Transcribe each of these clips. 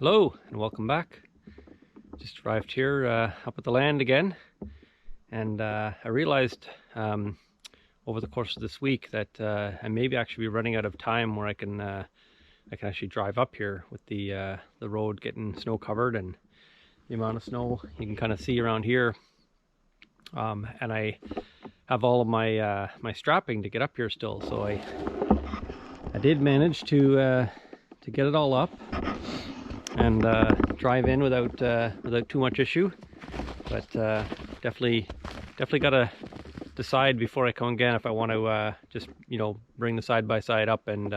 Hello and welcome back. Just arrived here up at the land again, and I realized over the course of this week that I may actually be running out of time where I can actually drive up here with the road getting snow covered and the amount of snow you can kind of see around here. And I have all of my my strapping to get up here still, so I did manage to get it all up and drive in without too much issue, but definitely gotta decide before I come again if I want to just bring the side-by-side up and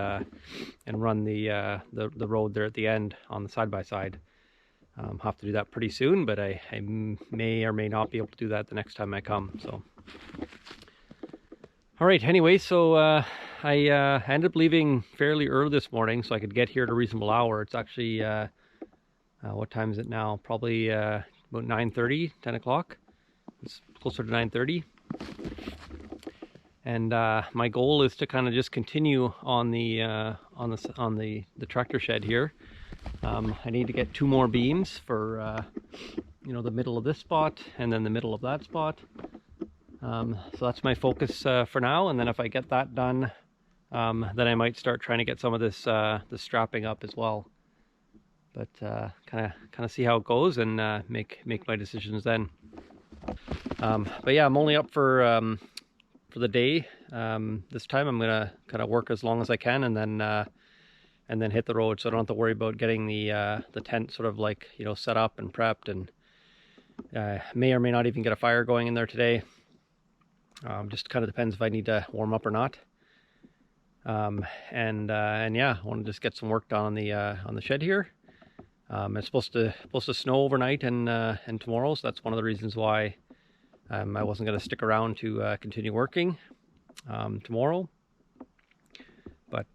run the road there at the end on the side-by-side. Have to do that pretty soon, but I may or may not be able to do that the next time I come. So all right, anyway, so I ended up leaving fairly early this morning so I could get here at a reasonable hour. It's actually what time is it now? Probably about 9:30, 10 o'clock. It's closer to 9:30. And my goal is to kind of just continue on the tractor shed here. I need to get 2 more beams for the middle of this spot and then the middle of that spot. So that's my focus for now, and then if I get that done, then I might start trying to get some of this strapping up as well. But kind of see how it goes and make my decisions then. But yeah, I'm only up for the day. This time I'm gonna kind of work as long as I can, and then hit the road, so I don't have to worry about getting the tent sort of like set up and prepped, and may or may not even get a fire going in there today. Just kind of depends if I need to warm up or not. And yeah, I want to just get some work done on the shed here. It's supposed to snow overnight and tomorrow, so that's one of the reasons why I wasn't going to stick around to continue working tomorrow. But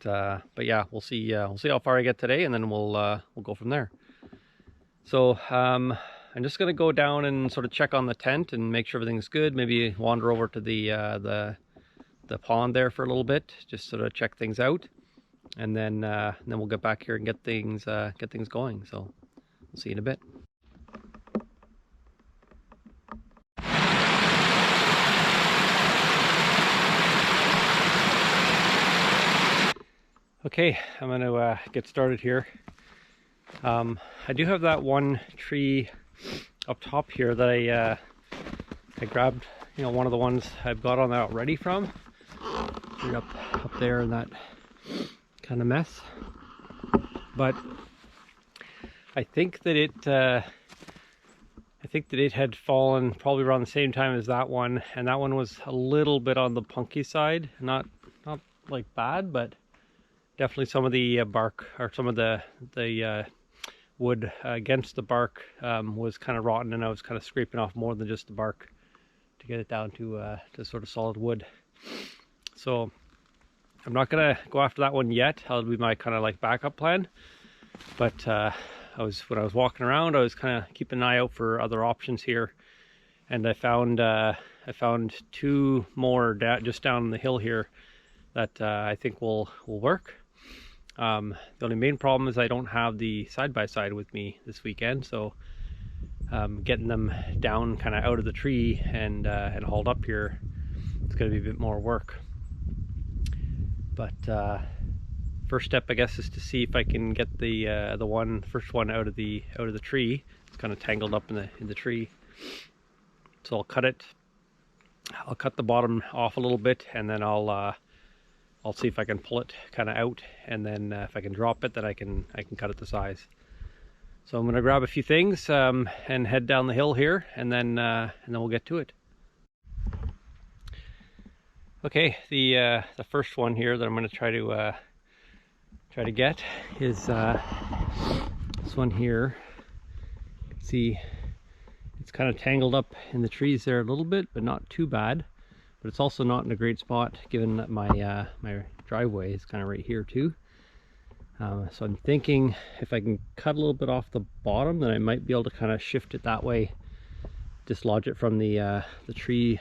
yeah, we'll see how far I get today, and then we'll go from there. So I'm just gonna go down and sort of check on the tent and make sure everything's good. Maybe wander over to the pond there for a little bit, just sort of check things out, and then we'll get back here and get things going. So we'll see you in a bit. Okay, I'm going to get started here. I do have that one tree up top here that I grabbed, one of the ones I've got on that already from. Up there in that kind of mess. But I think that it had fallen probably around the same time as that one, and that one was a little bit on the punky side. Not like bad, but definitely some of the bark, or some of the wood against the bark was kind of rotten, and I was kind of scraping off more than just the bark to get it down to sort of solid wood. So I'm not gonna go after that one yet. That'll be my kind of like backup plan. But when I was walking around, I was kind of keeping an eye out for other options here, and I found 2 more just down the hill here that I think will work. The only main problem is I don't have the side-by-side with me this weekend, so getting them down kind of out of the tree and hauled up here, it's going to be a bit more work. But first step, I guess, is to see if I can get the first one out of the tree. It's kind of tangled up in the tree, so I'll cut it. I'll cut the bottom off a little bit, and then I'll see if I can pull it kind of out, and then if I can drop it, then I can cut it to size. So I'm going to grab a few things and head down the hill here, and then we'll get to it. Okay, the first one here that I'm going to try to get is this one here. You can see it's kind of tangled up in the trees there a little bit, but not too bad. But it's also not in a great spot, given that my my driveway is kind of right here too. So I'm thinking if I can cut a little bit off the bottom, then I might be able to kind of shift it that way, dislodge it from the tree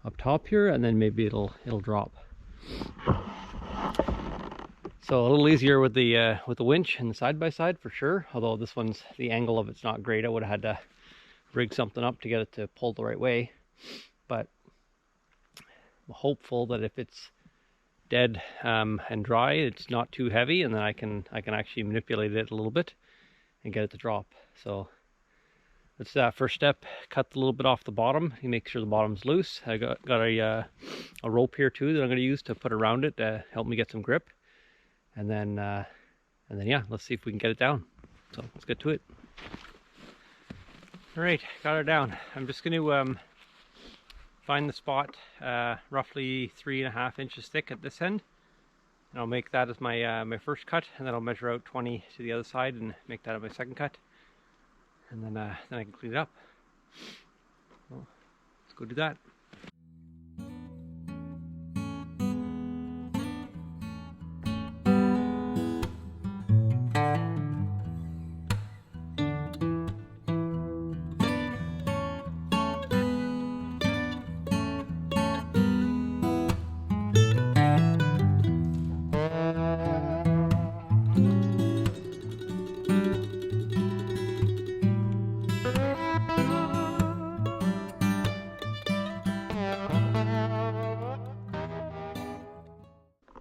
up top here, and then maybe it'll drop. So a little easier with the winch and the side by side for sure. Although this one's, the angle of it's not great. I would have had to rig something up to get it to pull the right way. But I'm hopeful that if it's dead and dry, it's not too heavy, and then I can actually manipulate it a little bit and get it to drop. So that's that first step. Cut a little bit off the bottom. You make sure the bottom's loose. I got a rope here too that I'm going to use to put around it to help me get some grip. And then yeah, let's see if we can get it down. So let's get to it. All right, got her down. I'm just going to find the spot roughly 3.5 inches thick at this end, and I'll make that as my my first cut, and then I'll measure out 20 to the other side and make that my second cut, and then I can clean it up. So let's go do that.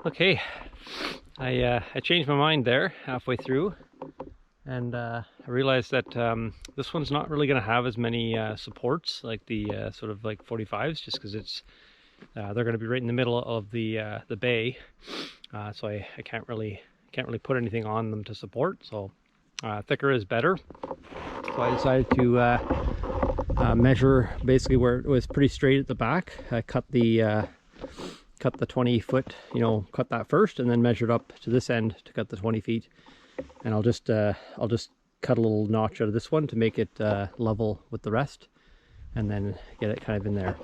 Okay, I changed my mind there halfway through, and I realized that this one's not really going to have as many supports like the sort of like 45s, just because it's they're going to be right in the middle of the bay, so I can't really put anything on them to support. So thicker is better. So I decided to measure basically where it was pretty straight at the back. I cut the 20 foot, cut that first, and then measured up to this end to cut the 20 feet. And I'll just cut a little notch out of this one to make it level with the rest, and then get it kind of in there.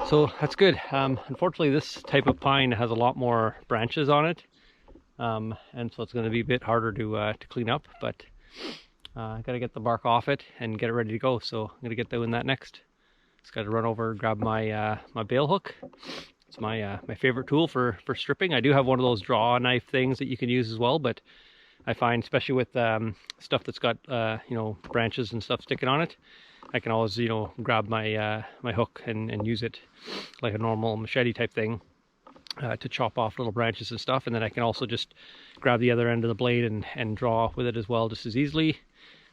So that's good. Unfortunately, this type of pine has a lot more branches on it, and so it's going to be a bit harder to clean up, but I got to get the bark off it and get it ready to go. So I'm going to get doing that next. Just got to run over and grab my my bail hook. It's my my favorite tool for stripping. I do have one of those draw knife things that you can use as well, but I find, especially with stuff that's got branches and stuff sticking on it, I can always grab my my hook and use it like a normal machete type thing to chop off little branches and stuff. And then I can also just grab the other end of the blade and draw with it as well, just as easily.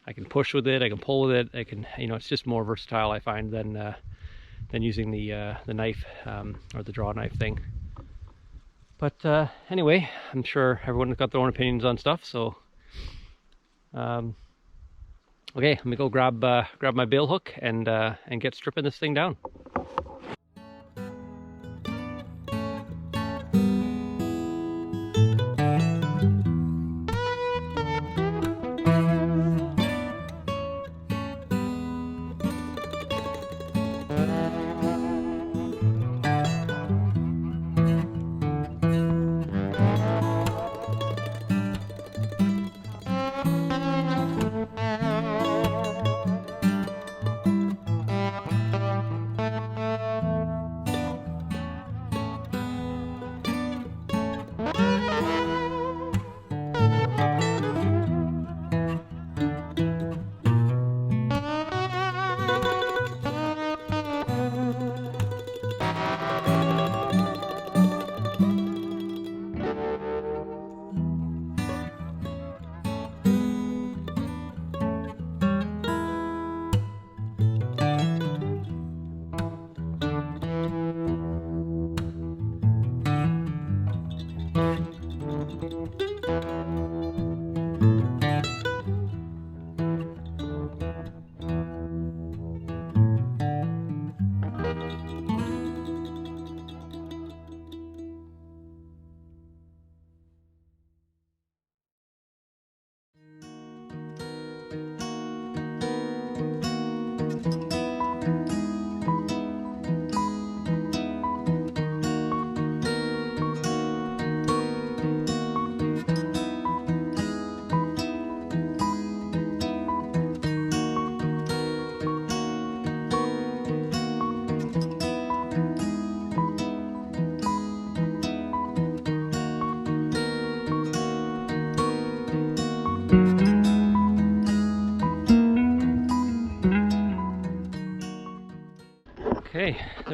I can push with it, I can pull with it, I can, it's just more versatile, I find, than using the knife or the draw knife thing. But anyway, I'm sure everyone's got their own opinions on stuff, so okay, let me go grab my bail hook and get stripping this thing down.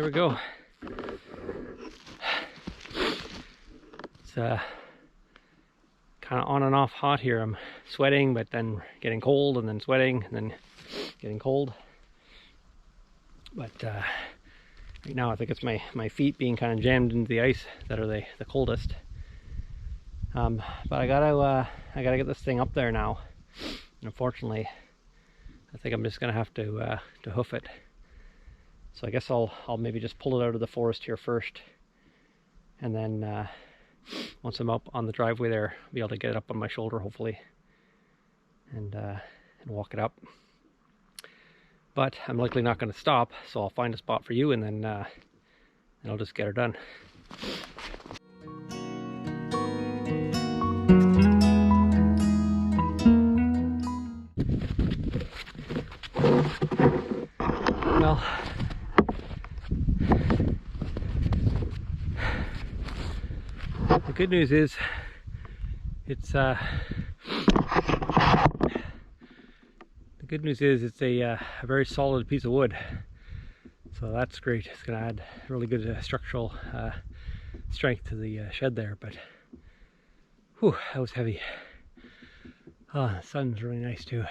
we go. It's kind of on and off hot here. I'm sweating, but then getting cold, and then sweating, and then getting cold. But right now I think it's my feet being kind of jammed into the ice that are the coldest. But I gotta get this thing up there now. And unfortunately, I think I'm just gonna have to hoof it. So I guess I'll maybe just pull it out of the forest here first, and then once I'm up on the driveway there, I'll be able to get it up on my shoulder hopefully, and walk it up. But I'm likely not going to stop, so I'll find a spot for you, and then I'll just get her done. Well, the good news is it's a very solid piece of wood, so that's great. It's going to add really good structural strength to the shed there. But whew, that was heavy. Oh, the sun's really nice too.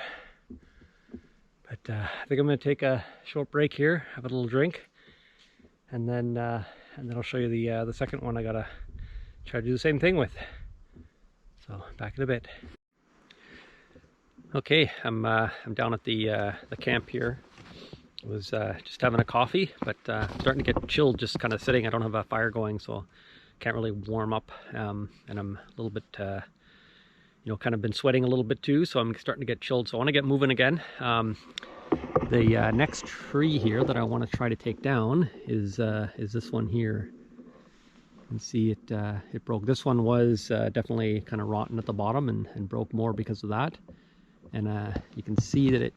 But I think I'm going to take a short break here, have a little drink, and then I'll show you the second one I gotta try to do the same thing with. So back in a bit. Okay, I'm down at the camp here. I was just having a coffee, but I'm starting to get chilled just kind of sitting. I don't have a fire going, so can't really warm up, and I'm a little bit kind of been sweating a little bit too, so I'm starting to get chilled, so I want to get moving again. The next tree here that I want to try to take down is this one here. You can see it broke. This one was definitely kind of rotten at the bottom and broke more because of that. And you can see that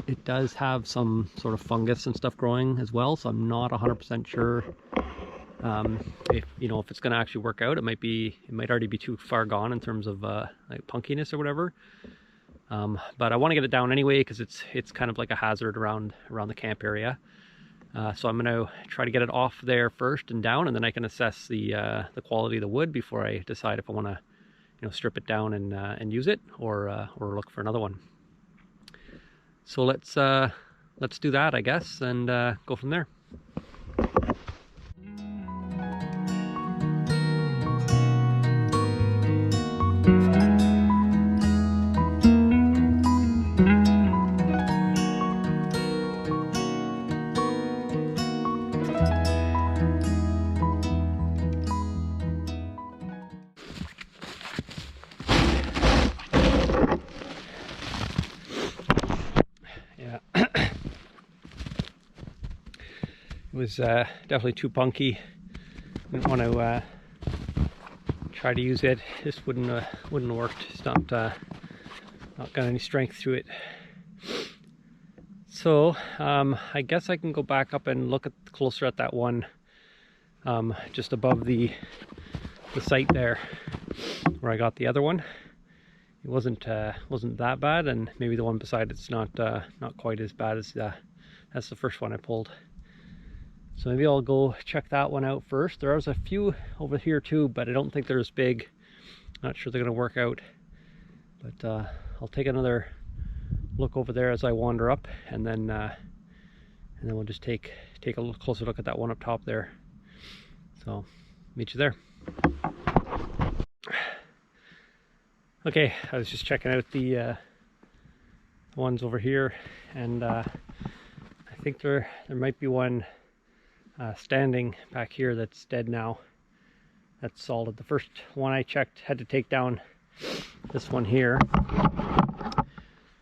it does have some sort of fungus and stuff growing as well, so I'm not 100% sure if it's going to actually work out. It might already be too far gone in terms of like punkiness or whatever. But I want to get it down anyway because it's kind of like a hazard around the camp area. So I'm going to try to get it off there first and down, and then I can assess the quality of the wood before I decide if I want to strip it down and use it, or look for another one. So let's do that, I guess, and go from there. It was definitely too punky. Didn't want to try to use it. This wouldn't have worked. It's not got any strength to it. So I guess I can go back up and look closer at that one just above the site there where I got the other one. It wasn't that bad, and maybe the one beside it's not quite as bad as that's the first one I pulled. So maybe I'll go check that one out first. There was a few over here too, but I don't think they're as big. Not sure they're going to work out. But I'll take another look over there as I wander up, and then we'll just take a little closer look at that one up top there. So meet you there. Okay, I was just checking out the ones over here, and I think there might be one standing back here that's dead now. That's solid. The first one I checked had to take down this one here.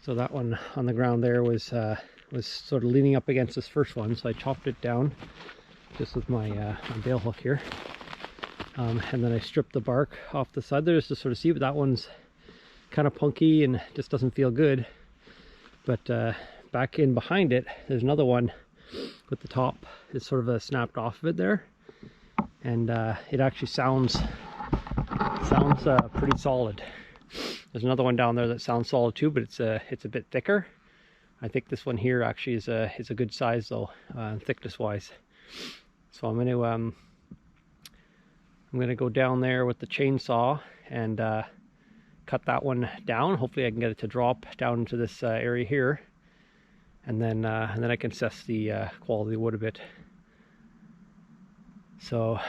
So that one on the ground there was sort of leaning up against this first one, so I chopped it down just with my bale hook here. And then I stripped the bark off the side there just to sort of see, but that one's kind of punky and just doesn't feel good. But back in behind it, there's another one with the top is sort of snapped off of it there, and it actually sounds pretty solid. There's another one down there that sounds solid too, but it's a bit thicker. I think this one here actually is a good size though, thickness wise. So I'm gonna go down there with the chainsaw and cut that one down. Hopefully I can get it to drop down into this area here, and then I can assess the quality of the wood a bit. So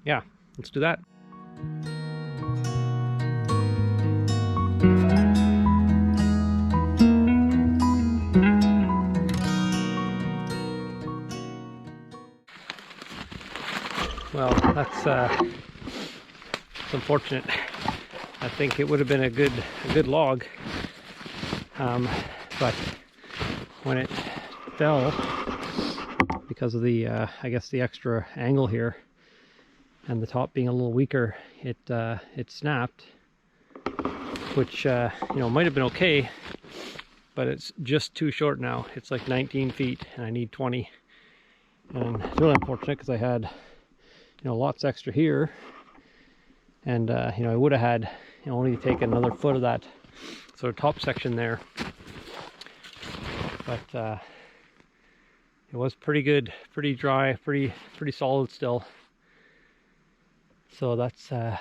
yeah, let's do that. Well, that's unfortunate. I think it would have been a good log, but when it fell, because of the I guess the extra angle here and the top being a little weaker, it snapped, which you know, might have been okay, but it's just too short now. It's like 19 feet and I need 20, and it's really unfortunate because I had, you know, lots extra here, and you know, I would have had, you know, only taken another foot of that sort of top section there, but it was pretty good, pretty dry, pretty solid still. So that's it's a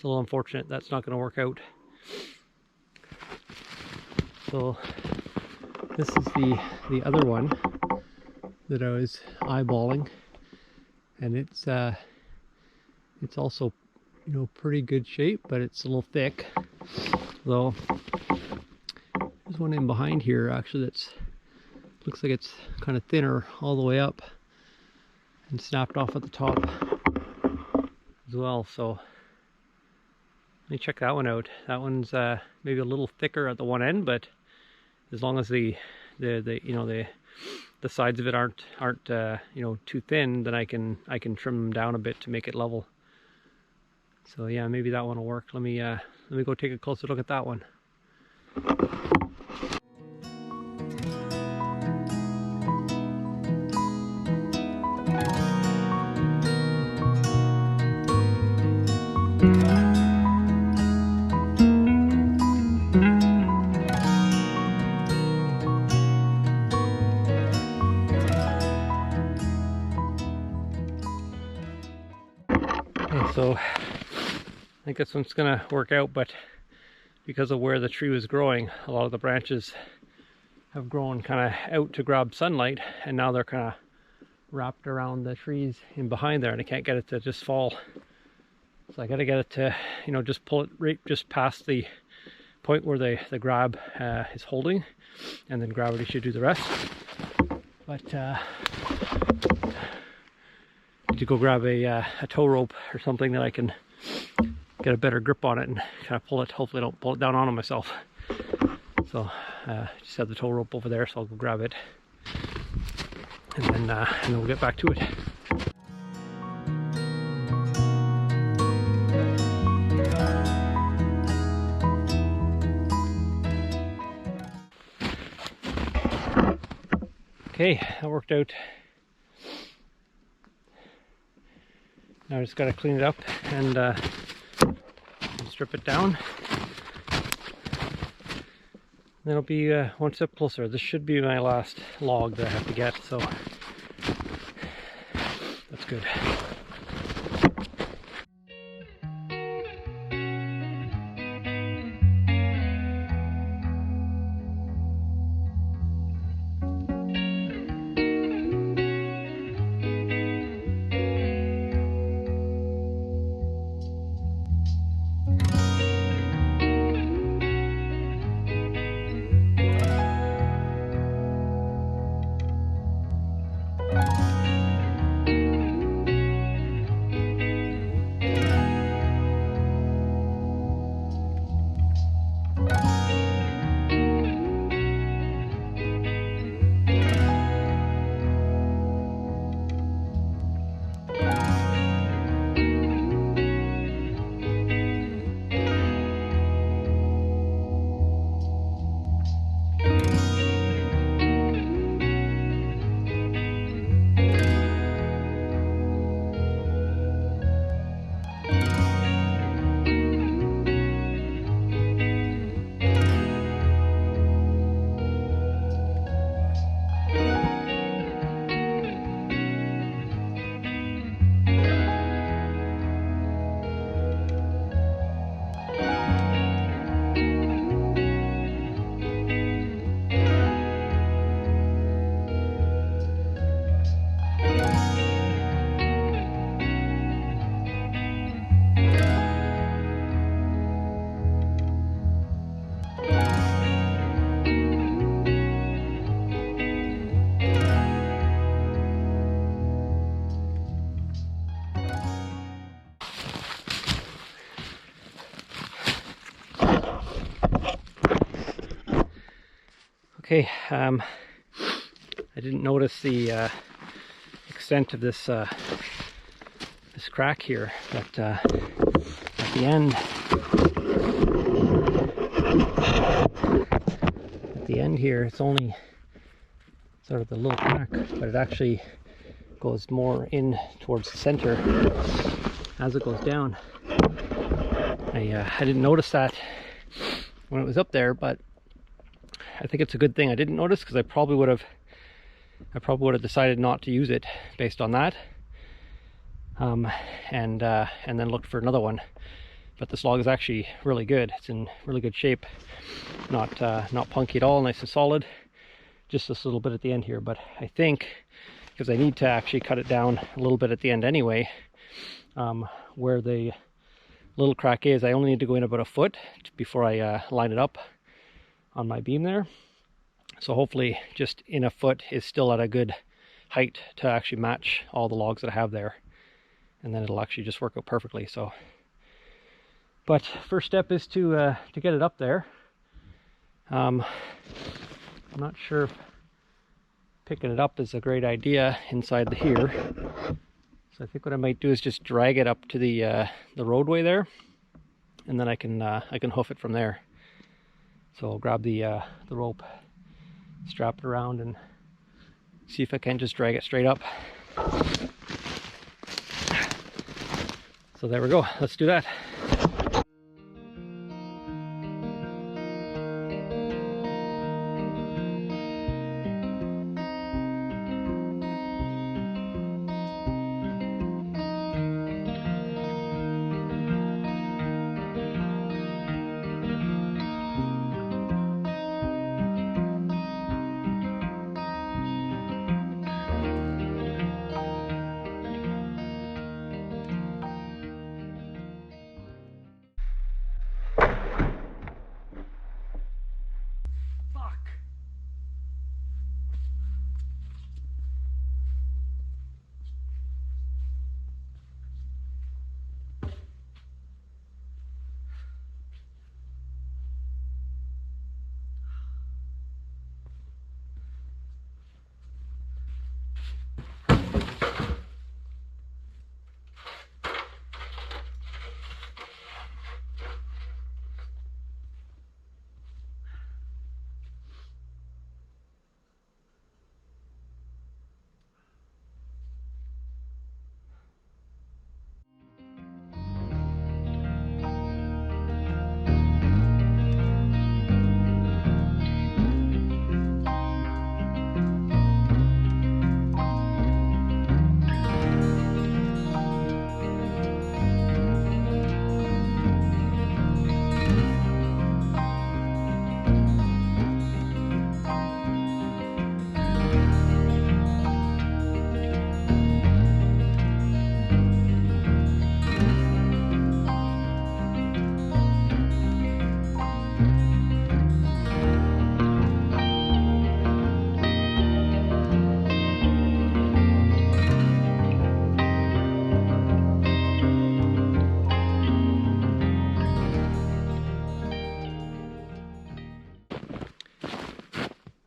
little unfortunate. That's not going to work out. So this is the other one that I was eyeballing, and it's also, you know, pretty good shape, but it's a little thick. Though there's one in behind here actually that's looks like it's kind of thinner all the way up and snapped off at the top as well. So let me check that one out. That one's maybe a little thicker at the one end, but as long as the you know, the sides of it aren't you know, too thin, then I can trim them down a bit to make it level. So yeah, maybe that one will work. Let me go take a closer look at that one. Okay, so I think this one's gonna work out, but because of where the tree was growing, a lot of the branches have grown kind of out to grab sunlight, and now they're kind of wrapped around the trees in behind there, and I can't get it to just fall. So I got to get it to, you know, just pull it right just past the point where the grab is holding, and then gravity should do the rest. But need to go grab a tow rope or something that I can get a better grip on it and kind of pull it. Hopefully I don't pull it down on myself. So just have the tow rope over there, so I'll go grab it, and then we'll get back to it. Okay, that worked out. Now I just got to clean it up and strip it down. Then it'll be one step closer. This should be my last log that I have to get, so that's good. Okay, I didn't notice the extent of this this crack here, but at the end here, it's only sort of the little crack, but it actually goes more in towards the center as it goes down. I didn't notice that when it was up there, but I think it's a good thing I didn't notice, because I probably would have decided not to use it based on that, and then looked for another one. But this log is actually really good. It's in really good shape, not punky at all, nice and solid. Just this little bit at the end here, but I think, because I need to actually cut it down a little bit at the end anyway, where the little crack is, I only need to go in about a foot before I line it up on my beam there. So hopefully just in a foot is still at a good height to actually match all the logs that I have there, and then it'll actually just work out perfectly. So, but first step is to get it up there. I'm not sure if picking it up is a great idea inside the here. So I think what I might do is just drag it up to the roadway there, and then I can hoof it from there. So I'll grab the rope, strap it around, and see if I can just drag it straight up. So there we go. Let's do that.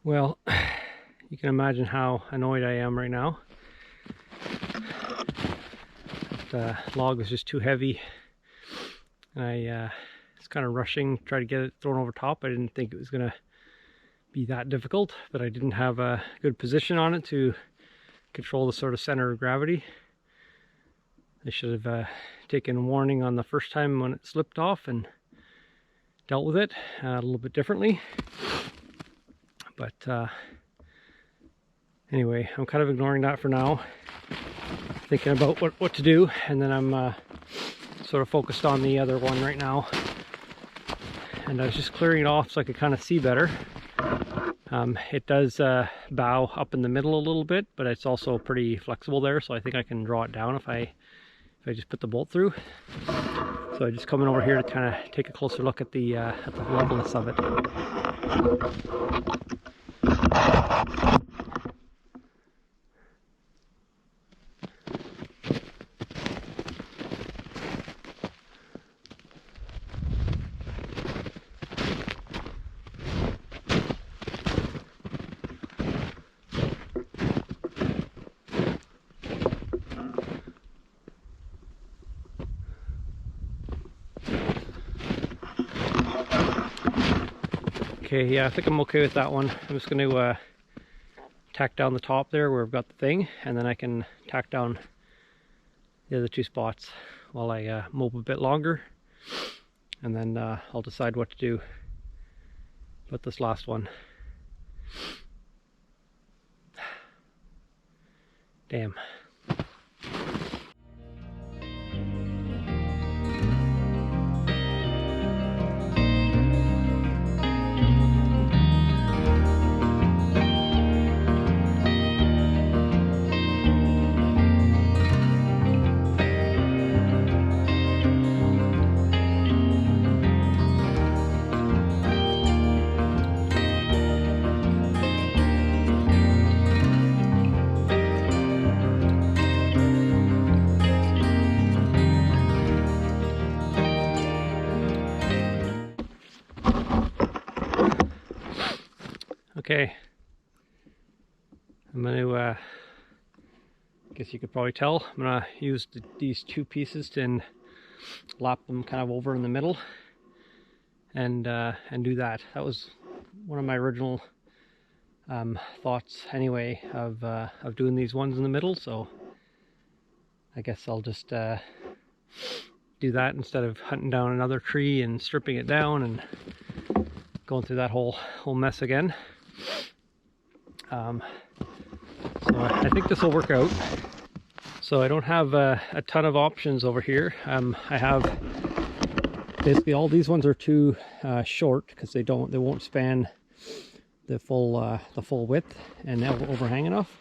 Well, you can imagine how annoyed I am right now. The log was just too heavy, and I was kind of rushing, try to get it thrown over top. I didn't think it was gonna be that difficult, but I didn't have a good position on it to control the sort of center of gravity. I should have taken warning on the first time when it slipped off and dealt with it a little bit differently. But anyway, I'm kind of ignoring that for now, thinking about what to do, and then I'm sort of focused on the other one right now. And I was just clearing it off so I could kind of see better. It does bow up in the middle a little bit, but it's also pretty flexible there, so I think I can draw it down if I just put the bolt through. So I'm just coming over here to kind of take a closer look at the levelness of it. Okay, yeah, I think I'm okay with that one. I'm just going to tack down the top there where I've got the thing, and then I can tack down the other two spots while I mope a bit longer, and then I'll decide what to do with this last one. Damn. Okay, I'm going to, I guess you could probably tell, I'm going to use these two pieces to lap them kind of over in the middle and do that. That was one of my original thoughts anyway of doing these ones in the middle, so I guess I'll just do that instead of hunting down another tree and stripping it down and going through that whole mess again. So I think this will work out. So I don't have a ton of options over here. I have basically all these ones are too short because they won't span the full width and overhang enough.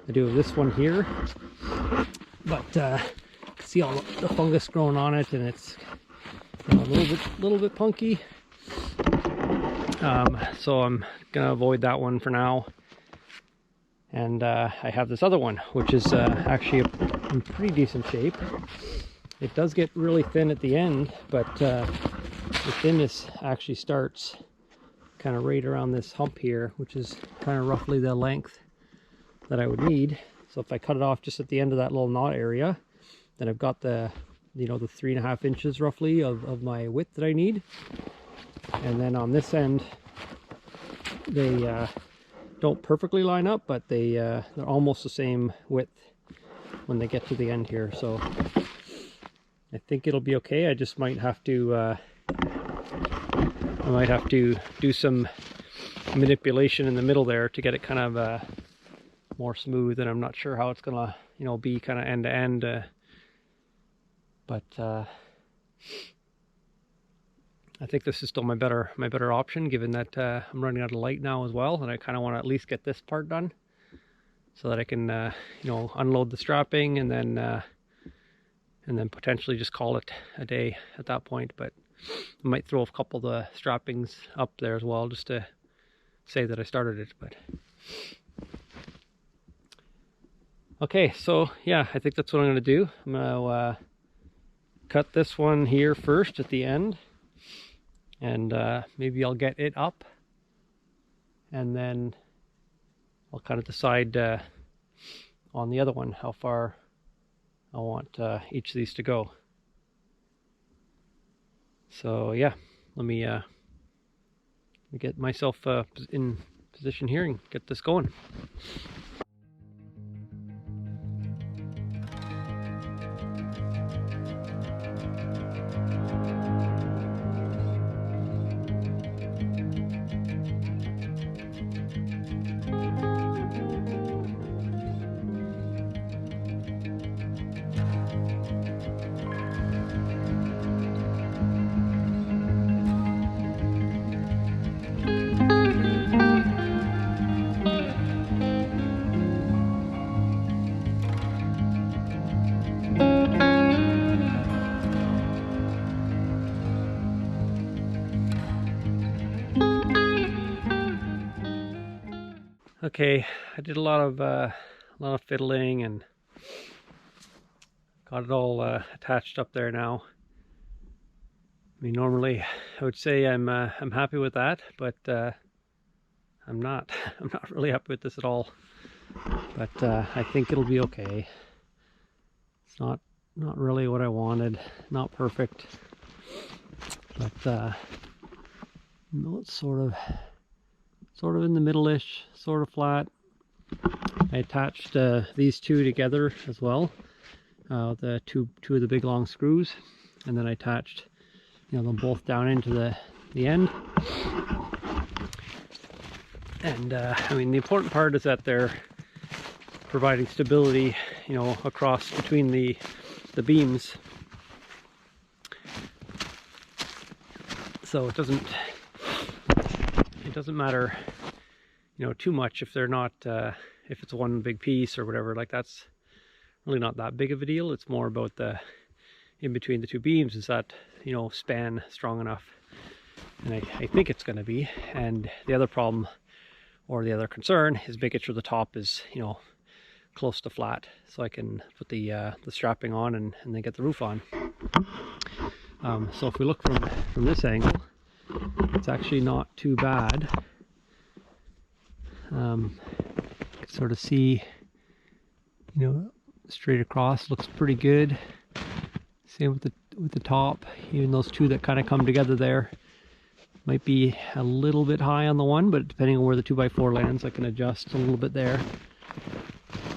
I do have this one here, but you can see all the fungus growing on it, and it's a little bit punky. So I'm gonna avoid that one for now. And I have this other one, which is actually in pretty decent shape. It does get really thin at the end, but the thinness actually starts kind of right around this hump here, which is kind of roughly the length that I would need. So if I cut it off just at the end of that little knot area, then I've got the 3.5 inches roughly of my width that I need. And then on this end, they don't perfectly line up, but they're almost the same width when they get to the end here. So I think it'll be okay. I just might have to do some manipulation in the middle there to get it kind of more smooth, and I'm not sure how it's gonna be kind of end to end, but I think this is still my better option, given that I'm running out of light now as well, and I kind of want to at least get this part done so that I can unload the strapping and then potentially just call it a day at that point. But I might throw a couple of the strappings up there as well, just to say that I started it. But okay, so yeah, I think that's what I'm going to do. I'm going to cut this one here first at the end, and maybe I'll get it up, and then I'll kind of decide on the other one how far I want each of these to go. So yeah, let me get myself in position here and get this going. Okay, I did a lot of fiddling and got it all attached up there now. I mean, normally I would say I'm happy with that, but I'm not. I'm not really happy with this at all. But I think it'll be okay. It's not really what I wanted. Not perfect, but No, it's sort of in the middle-ish, sort of flat. I attached these two together as well, the two of the big long screws, and then I attached, you know, them both down into the end. And I mean, the important part is that they're providing stability, you know, across between the beams. So it doesn't matter, you know, too much if they're not, if it's one big piece or whatever. Like, that's really not that big of a deal. It's more about the in between the two beams, is that, you know, span strong enough, and I think it's going to be. And the other problem, or the other concern, is making sure the top is, you know, close to flat, so I can put the strapping on and then get the roof on. So if we look from this angle, it's actually not too bad. You can sort of see, you know, straight across looks pretty good. Same with the top. Even those two that kind of come together there might be a little bit high on the one, but depending on where the 2x4 lands, I can adjust a little bit there.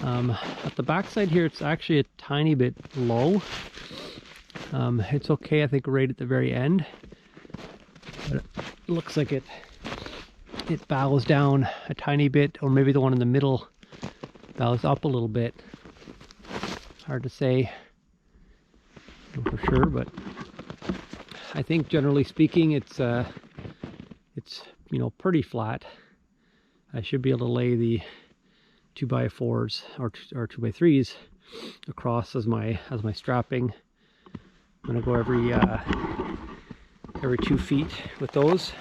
At the back side here, it's actually a tiny bit low. It's okay, I think, right at the very end, but it looks like it bows down a tiny bit, or maybe the one in the middle bows up a little bit. Hard to say for sure, but I think generally speaking, it's you know, pretty flat. I should be able to lay the 2x4s or 2x3s across as my strapping. I'm gonna go every 2 feet with those,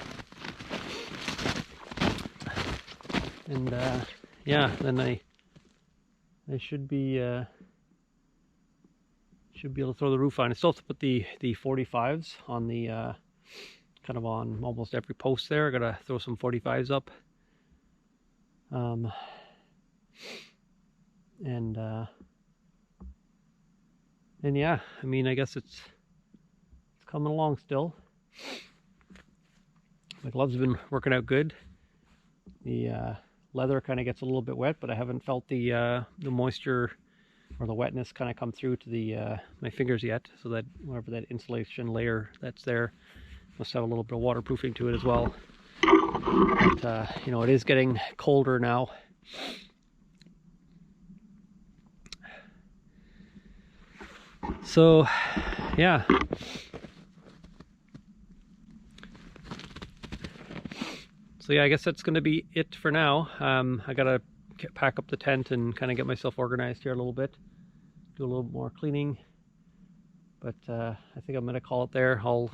and yeah, then I should be able to throw the roof on. I still have to put the 45s on the kind of on almost every post there. I gotta throw some 45s up, and yeah, I mean, I guess it's coming along still. My gloves have been working out good. The leather kind of gets a little bit wet, but I haven't felt the moisture or the wetness kind of come through to my fingers yet. So that whatever that insulation layer that's there must have a little bit of waterproofing to it as well. But you know, it is getting colder now. So yeah. So yeah, I guess that's going to be it for now. I gotta pack up the tent and kind of get myself organized here a little bit, do a little more cleaning. But I think I'm going to call it there. I'll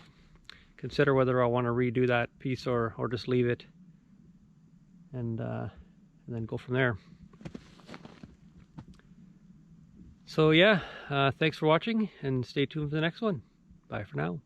consider whether I want to redo that piece or just leave it, and then go from there. So yeah, thanks for watching, and stay tuned for the next one. Bye for now.